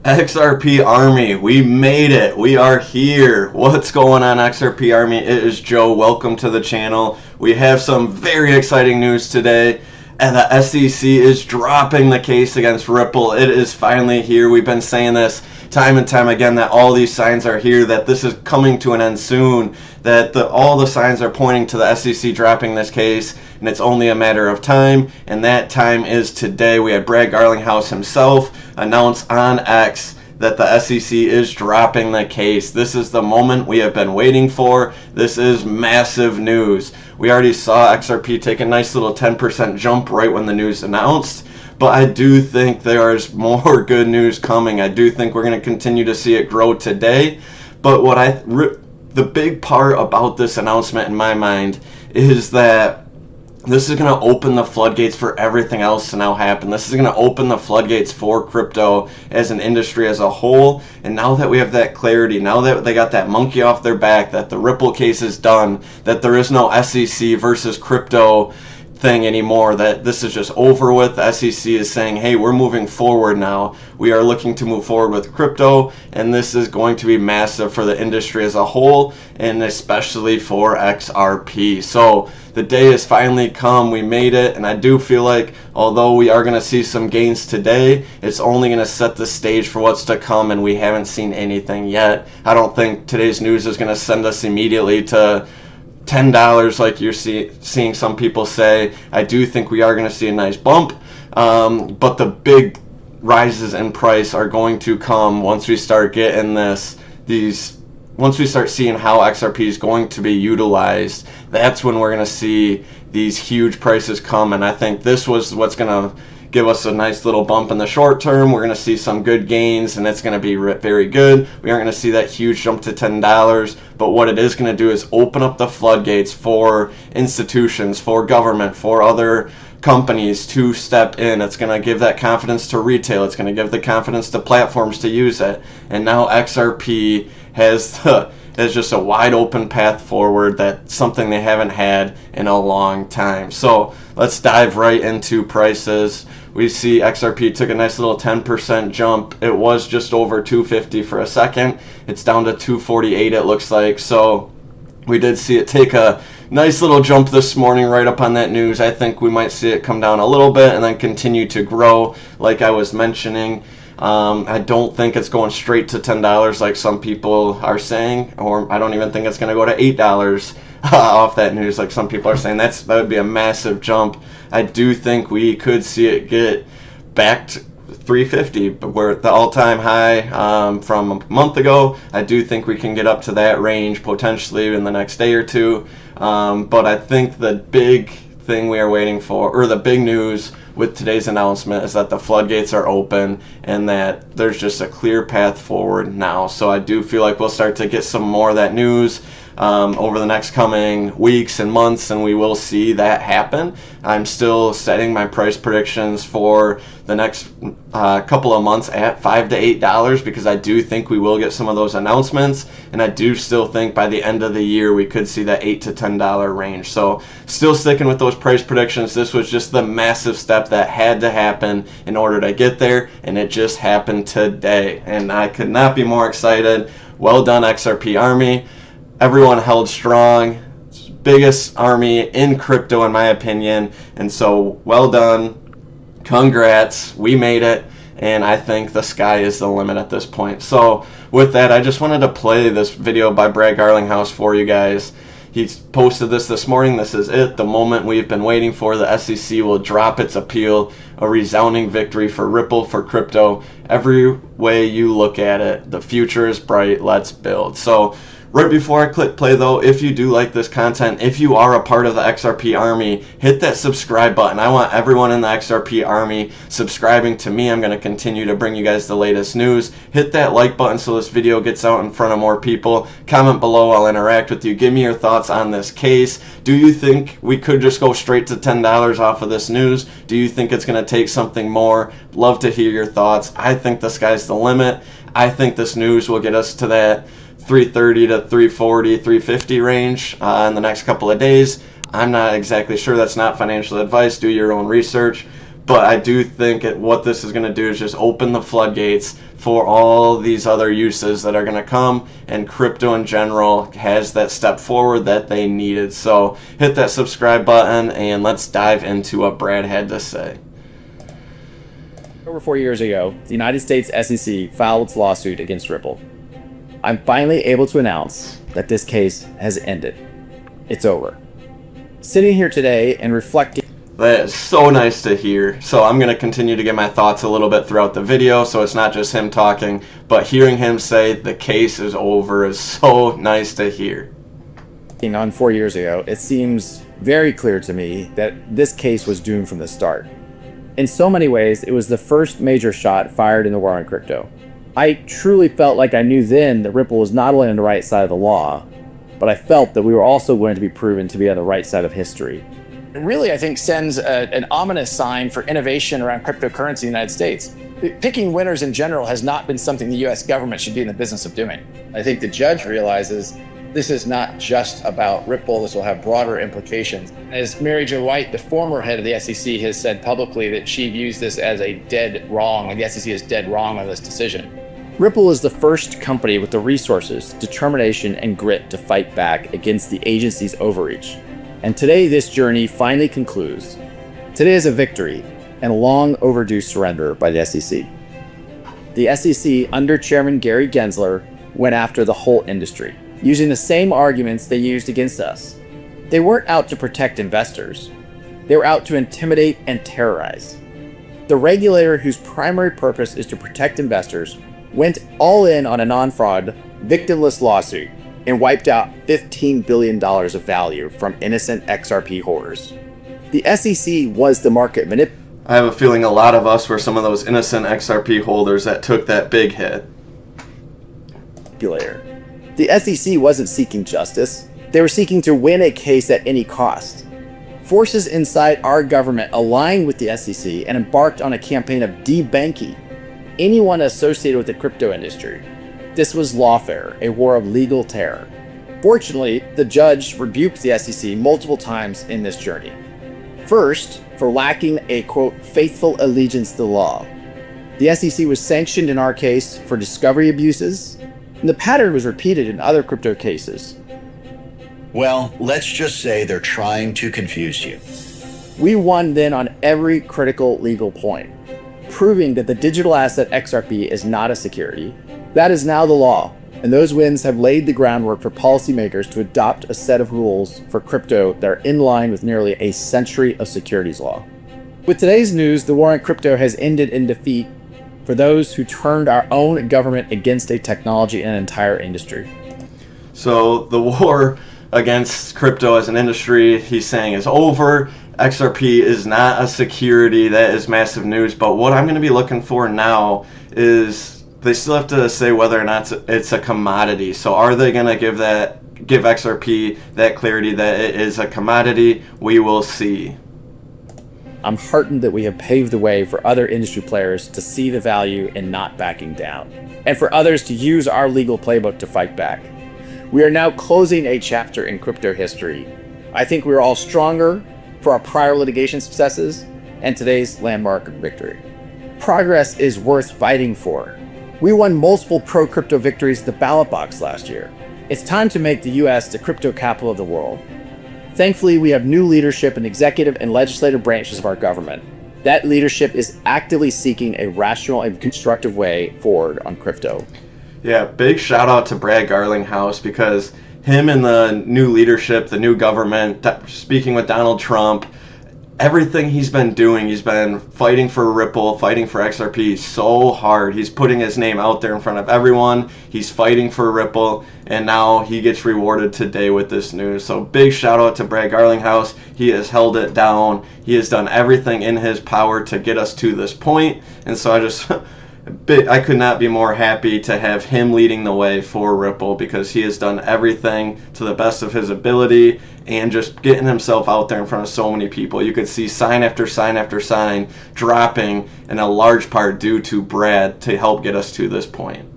XRP Army, we made it. We are here. What's going on, XRP Army? It is Joe. Welcome to the channel. We have some very exciting news today. And the SEC is dropping the case against Ripple. It is finally here. We've been saying this time and time again that all these signs are here, that this is coming to an end soon, that all the signs are pointing to the SEC dropping this case, and it's only a matter of time, and that time is today. We had Garlinghouse himself announce on X that the SEC is dropping the case. This is the moment we have been waiting for. This is massive news. We already saw XRP take a nice little 10% jump right when the news announced, but I do think there's more good news coming. I do think we're going to continue to see it grow today. But the big part about this announcement in my mind is that this is going to open the floodgates for everything else to now happen. This is going to open the floodgates for crypto as an industry as a whole. And now that we have that clarity, now that they got that monkey off their back, that the Ripple case is done, that there is no SEC versus crypto thing anymore, that this is just over with. The SEC is saying, hey, we're moving forward now. We are looking to move forward with crypto, and this is going to be massive for the industry as a whole, and especially for XRP. So the day has finally come. We made it, and I do feel like although we are going to see some gains today, it's only going to set the stage for what's to come, and we haven't seen anything yet. I don't think today's news is going to send us immediately to $10 like you're seeing some people say. I do think we are going to see a nice bump, but the big rises in price are going to come once we start getting once we start seeing how XRP is going to be utilized. That's when we're going to see these huge prices come, and I think this was what's going to give us a nice little bump in the short term. We're going to see some good gains, and it's going to be very good. We aren't going to see that huge jump to $10, but what it is going to do is open up the floodgates for institutions, for government, for other companies to step in. It's going to give that confidence to retail. It's going to give the confidence to platforms to use it. And now XRP has just a wide open path forward. That's something they haven't had in a long time. So let's dive right into prices. We see XRP took a nice little 10% jump. It was just over 250 for a second. It's down to 248 it looks like. So we did see it take a nice little jump this morning right up on that news. I think we might see it come down a little bit and then continue to grow like I was mentioning. I don't think it's going straight to $10 like some people are saying, or I don't even think it's going to go to $8 off that news like some people are saying. That would be a massive jump. I do think we could see it get back to 350, but we're at the all-time high from a month ago. I do think we can get up to that range potentially in the next day or two, but I think the big thing we are waiting for, or the big news with today's announcement, is that the floodgates are open and that there's just a clear path forward now. So I do feel like we'll start to get some more of that news over the next coming weeks and months, and we will see that happen. I'm still setting my price predictions for the next couple of months at $5 to $8 because I do think we will get some of those announcements, and I do still think by the end of the year we could see that $8 to $10 range. So still sticking with those price predictions. This was just the massive step that had to happen in order to get there, and it just happened today, and I could not be more excited. Well done, XRP Army. Everyone held strong. Biggest army in crypto in my opinion, and so well done. Congrats, we made it, and I think the sky is the limit at this point. So with that, I just wanted to play this video by Garlinghouse for you guys. He posted this morning. This is it, the moment we've been waiting for. The SEC will drop its appeal, a resounding victory for Ripple, for crypto. Every way you look at it, the future is bright. Let's build. So right before I click play though, if you do like this content, if you are a part of the XRP Army, hit that subscribe button. I want everyone in the XRP Army subscribing to me. I'm going to continue to bring you guys the latest news. Hit that like button so this video gets out in front of more people. Comment below, I'll interact with you. Give me your thoughts on this case. Do you think we could just go straight to $10 off of this news? Do you think it's going to take something more? Love to hear your thoughts. I think the sky's the limit. I think this news will get us to that 330 to 340, 350 range in the next couple of days. I'm not exactly sure. That's not financial advice. Do your own research. But I do think what this is going to do is just open the floodgates for all these other uses that are going to come, and crypto in general has that step forward that they needed. So hit that subscribe button and let's dive into what Brad had to say. Over 4 years ago, the United States SEC filed its lawsuit against Ripple. I'm finally able to announce that this case has ended. It's over. Sitting here today and reflecting. That is so nice to hear. So I'm going to continue to get my thoughts a little bit throughout the video, so it's not just him talking, but hearing him say the case is over is so nice to hear. On 4 years ago, it seems very clear to me that this case was doomed from the start. In so many ways, it was the first major shot fired in the war on crypto. I truly felt like I knew then that Ripple was not only on the right side of the law, but I felt that we were also going to be proven to be on the right side of history. It really, I think, sends an ominous sign for innovation around cryptocurrency in the United States. Picking winners in general has not been something the US government should be in the business of doing. I think the judge realizes this is not just about Ripple, this will have broader implications. As Mary Jo White, the former head of the SEC, has said publicly that she views this as a dead wrong, and the SEC is dead wrong on this decision. Ripple is the first company with the resources, determination, and grit to fight back against the agency's overreach. And today, this journey finally concludes. Today is a victory and a long overdue surrender by the SEC. The SEC, under Chairman Gary Gensler, went after the whole industry, using the same arguments they used against us. They weren't out to protect investors. They were out to intimidate and terrorize. The regulator, whose primary purpose is to protect investors, went all in on a non-fraud, victimless lawsuit and wiped out $15 billion of value from innocent XRP holders. The SEC was the market manipulator. I have a feeling a lot of us were some of those innocent XRP holders that took that big hit. The SEC wasn't seeking justice. They were seeking to win a case at any cost. Forces inside our government aligned with the SEC and embarked on a campaign of debanking anyone associated with the crypto industry. This was lawfare, a war of legal terror. Fortunately, the judge rebuked the SEC multiple times in this journey. First, for lacking a, quote, faithful allegiance to the law. The SEC was sanctioned in our case for discovery abuses, and the pattern was repeated in other crypto cases. Well, let's just say they're trying to confuse you. We won then on every critical legal point, proving that the digital asset XRP is not a security. That is now the law, and those wins have laid the groundwork for policymakers to adopt a set of rules for crypto that are in line with nearly a century of securities law. With today's news, the war on crypto has ended in defeat for those who turned our own government against a technology and an entire industry. So the war against crypto as an industry, he's saying, is over. XRP is not a security. That is massive news. But what I'm going to be looking for now is they still have to say whether or not it's a commodity. So are they going to give XRP that clarity that it is a commodity? We will see. I'm heartened that we have paved the way for other industry players to see the value in not backing down, and for others to use our legal playbook to fight back. We are now closing a chapter in crypto history. I think we are all stronger for our prior litigation successes and today's landmark victory. Progress is worth fighting for. We won multiple pro-crypto victories at the ballot box last year. It's time to make the US the crypto capital of the world. Thankfully, we have new leadership in executive and legislative branches of our government. That leadership is actively seeking a rational and constructive way forward on crypto. Yeah, big shout out to Brad Garlinghouse, because him and the new leadership, the new government, speaking with Donald Trump, everything he's been doing, he's been fighting for Ripple, fighting for XRP so hard. He's putting his name out there in front of everyone. He's fighting for Ripple, and now he gets rewarded today with this news. So big shout out to Brad Garlinghouse. He has held it down. He has done everything in his power to get us to this point. And so I could not be more happy to have him leading the way for Ripple, because he has done everything to the best of his ability and just getting himself out there in front of so many people. You could see sign after sign after sign dropping, in a large part due to Brad, to help get us to this point.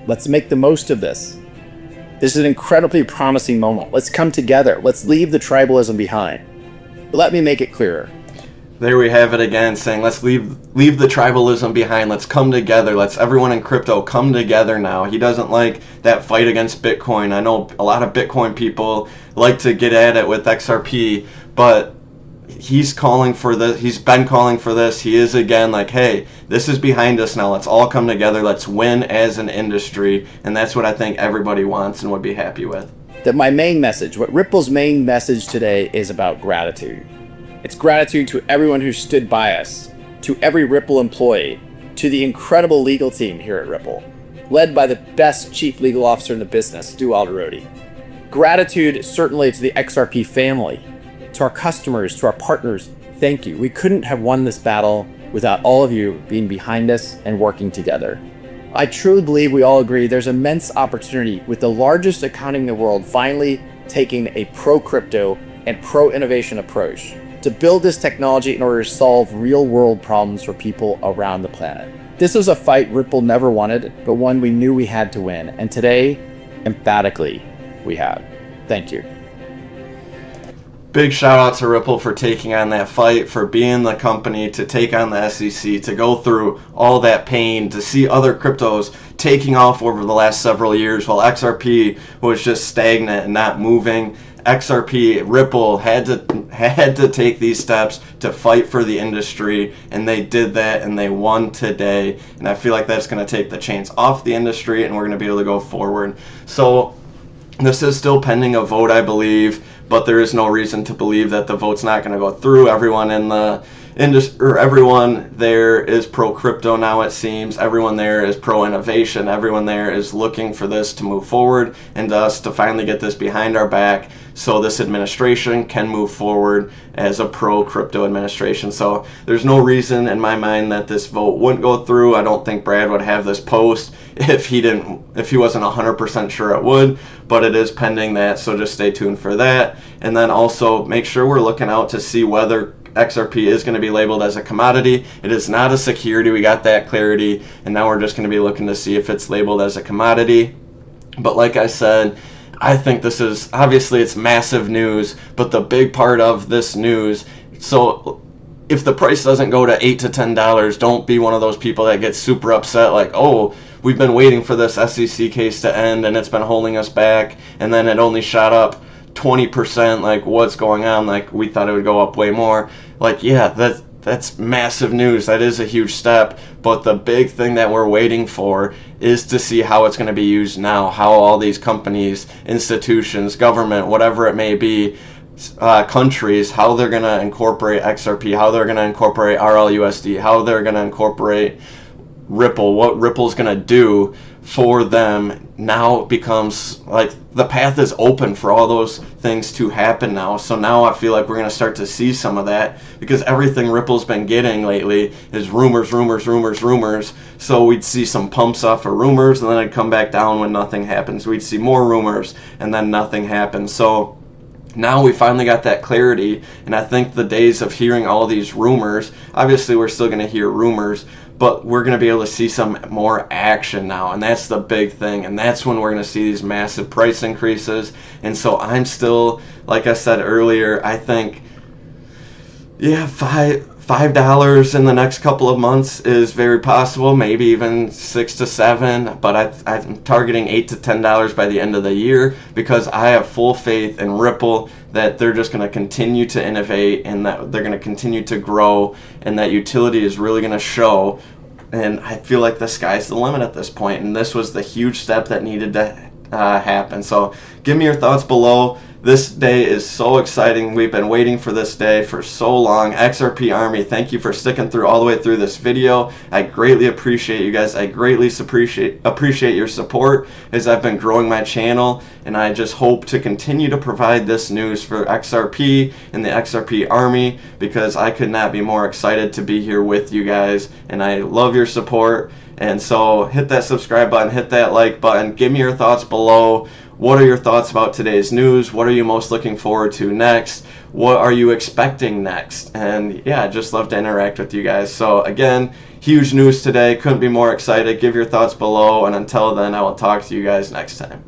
Let's make the most of this. This is an incredibly promising moment. Let's come together. Let's leave the tribalism behind. But let me make it clearer. There we have it again, saying let's leave the tribalism behind. Let's come together. Let's everyone in crypto come together now. He doesn't like that fight against Bitcoin. I know a lot of Bitcoin people like to get at it with XRP, but he's calling for this. He's been calling for this. He is again like, hey, this is behind us now. Let's all come together. Let's win as an industry, and that's what I think everybody wants and would be happy with. That my main message, what Ripple's main message today is about gratitude. It's gratitude to everyone who stood by us, to every Ripple employee, to the incredible legal team here at Ripple, led by the best chief legal officer in the business, Stu Alderodi. Gratitude certainly to the XRP family, to our customers, to our partners. Thank you. We couldn't have won this battle without all of you being behind us and working together. I truly believe we all agree there's immense opportunity with the largest economy in the world finally taking a pro-crypto and pro-innovation approach to build this technology in order to solve real-world problems for people around the planet. This was a fight Ripple never wanted, but one we knew we had to win. And today, emphatically, we have. Thank you. Big shout out to Ripple for taking on that fight, for being the company to take on the SEC, to go through all that pain, to see other cryptos taking off over the last several years while XRP was just stagnant and not moving. XRP, Ripple had to take these steps to fight for the industry, and they did that, and they won today. And I feel like that's going to take the chains off the industry, and we're going to be able to go forward. So this is still pending a vote, I believe, but there is no reason to believe that the vote's not going to go through. Everyone in the industry, or everyone there is pro-crypto now, it seems. Everyone there is pro-innovation. Everyone there is looking for this to move forward and us to finally get this behind our back so this administration can move forward as a pro-crypto administration. So there's no reason in my mind that this vote wouldn't go through. I don't think Brad would have this post if he wasn't 100% sure it would, but it is pending that, so just stay tuned for that. And then also make sure we're looking out to see whether XRP is going to be labeled as a commodity. It is not a security. We got that clarity, and now we're just going to be looking to see if it's labeled as a commodity. But like I said, I think this is, obviously it's massive news, but the big part of this news, so if the price doesn't go to $8 to $10, don't be one of those people that gets super upset like, oh, we've been waiting for this SEC case to end and it's been holding us back, and then it only shot up 20%, like what's going on, like we thought it would go up way more. Like, yeah, that's massive news. That is a huge step, but the big thing that we're waiting for is to see how it's going to be used now, how all these companies, institutions, government, whatever it may be, countries, how they're going to incorporate XRP, how they're going to incorporate RLUSD, how they're going to incorporate Ripple, what Ripple's going to do for them. Now it becomes like the path is open for all those things to happen now. So now I feel like we're going to start to see some of that, because everything Ripple's been getting lately is rumors. So we'd see some pumps off of rumors, and then it'd come back down when nothing happens. We'd see more rumors, and then nothing happens. So now we finally got that clarity, and I think the days of hearing all these rumors, obviously we're still going to hear rumors, but we're going to be able to see some more action now, and that's the big thing, and that's when we're going to see these massive price increases. And so I'm still, like I said earlier, I think, yeah, $5 in the next couple of months is very possible, maybe even $6 to $7, but I'm targeting $8 to $10 by the end of the year, because I have full faith in Ripple that they're just going to continue to innovate, and that they're going to continue to grow, and that utility is really going to show. And I feel like the sky's the limit at this point, and this was the huge step that needed to happen. So give me your thoughts below. This day is so exciting. We've been waiting for this day for so long. XRP Army, thank you for sticking through all the way through this video. I greatly appreciate you guys. I greatly appreciate your support as I've been growing my channel, and I just hope to continue to provide this news for XRP and the XRP Army, because I could not be more excited to be here with you guys, and I love your support. And so hit that subscribe button, hit that like button, give me your thoughts below. What are your thoughts about today's news? What are you most looking forward to next? What are you expecting next? And yeah, I'd just love to interact with you guys. So again, huge news today. Couldn't be more excited. Give your thoughts below. And until then, I will talk to you guys next time.